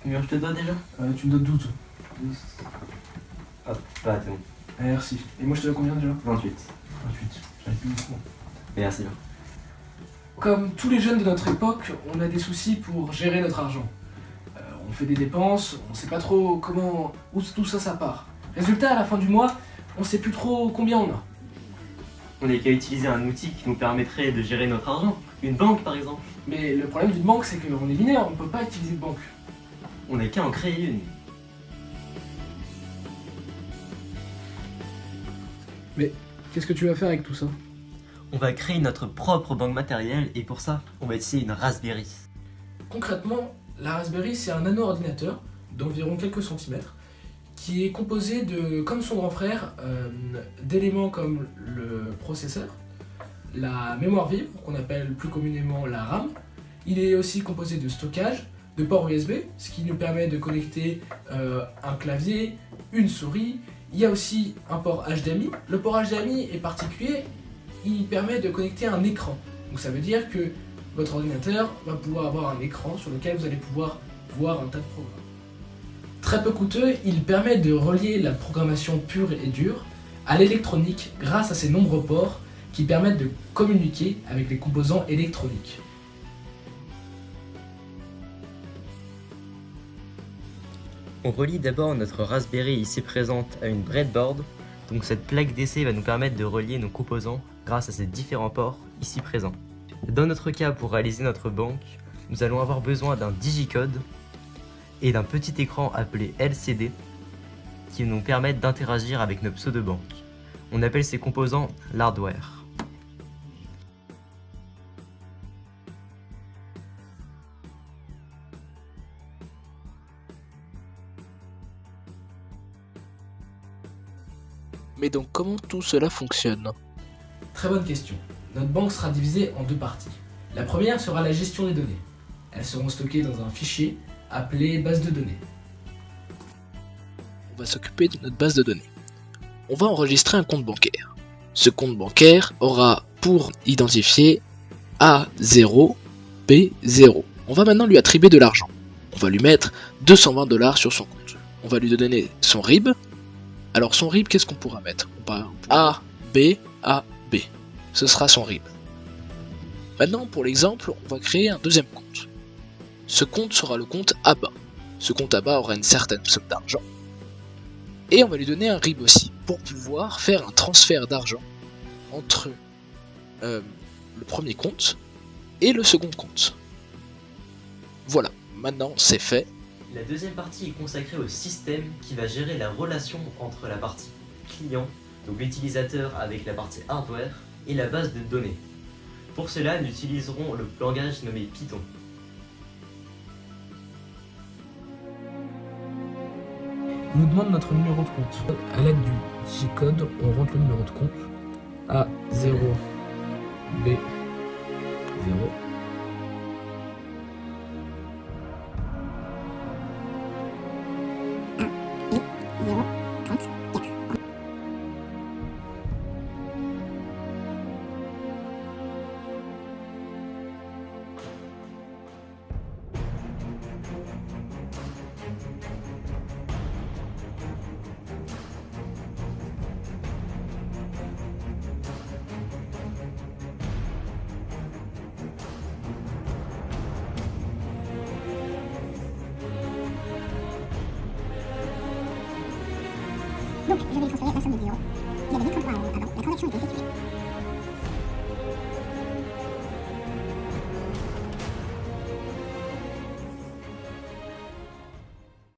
Combien je te dois déjà? Tu me donnes 12. 12. Hop, bah t'es bon. Merci. Et moi je te dois combien déjà? 28. 28. J'avais plus beaucoup. Merci. Comme tous les jeunes de notre époque, on a des soucis pour gérer notre argent. On fait des dépenses, on sait pas trop où tout ça part. Résultat, à la fin du mois, on sait plus trop combien on a. On n'est qu'à utiliser un outil qui nous permettrait de gérer notre argent. Une banque par exemple. Mais le problème d'une banque, c'est qu'on est binaire, on peut pas utiliser de banque. On n'est qu'à en créer une. Mais qu'est-ce que tu vas faire avec tout ça? On va créer notre propre banque matérielle et pour ça, on va utiliser une Raspberry. Concrètement, la Raspberry, c'est un nano-ordinateur d'environ quelques centimètres qui est composé de, comme son grand frère, d'éléments comme le processeur, la mémoire vive, qu'on appelle plus communément la RAM. Il est aussi composé de stockage, de port USB, ce qui nous permet de connecter un clavier, une souris. Il y a aussi un port HDMI. Le port HDMI est particulier, il permet de connecter un écran. Donc ça veut dire que votre ordinateur va pouvoir avoir un écran sur lequel vous allez pouvoir voir un tas de programmes. Très peu coûteux, il permet de relier la programmation pure et dure à l'électronique grâce à ses nombreux ports qui permettent de communiquer avec les composants électroniques. On relie d'abord notre Raspberry ici présente à une breadboard. Donc cette plaque d'essai va nous permettre de relier nos composants grâce à ces différents ports ici présents. Dans notre cas, pour réaliser notre banque, nous allons avoir besoin d'un digicode et d'un petit écran appelé LCD qui nous permettent d'interagir avec nos pseudo-banques. On appelle ces composants l'hardware. Mais donc comment tout cela fonctionne? Très bonne question. Notre banque sera divisée en deux parties. La première sera la gestion des données. Elles seront stockées dans un fichier appelé base de données. On va s'occuper de notre base de données. On va enregistrer un compte bancaire. Ce compte bancaire aura pour identifier A0, B0. On va maintenant lui attribuer de l'argent. On va lui mettre 220 $ sur son compte. On va lui donner son RIB. Alors son RIB, qu'est-ce qu'on pourra mettre? A, B, A, B. Ce sera son RIB. Maintenant, pour l'exemple, on va créer un deuxième compte. Ce compte sera le compte ABA. Ce compte ABA aura une certaine somme d'argent. Et on va lui donner un RIB aussi, pour pouvoir faire un transfert d'argent entre le premier compte et le second compte. Voilà, maintenant c'est fait. La deuxième partie est consacrée au système qui va gérer la relation entre la partie client, donc l'utilisateur avec la partie hardware, et la base de données. Pour cela, nous utiliserons le langage nommé Python. Il nous demande notre numéro de compte. À l'aide du digicode, on rentre le numéro de compte A0, B0. Donc, je vais lui transférer la somme de 0. Il y avait 1033 € avant, la transaction était effectuée.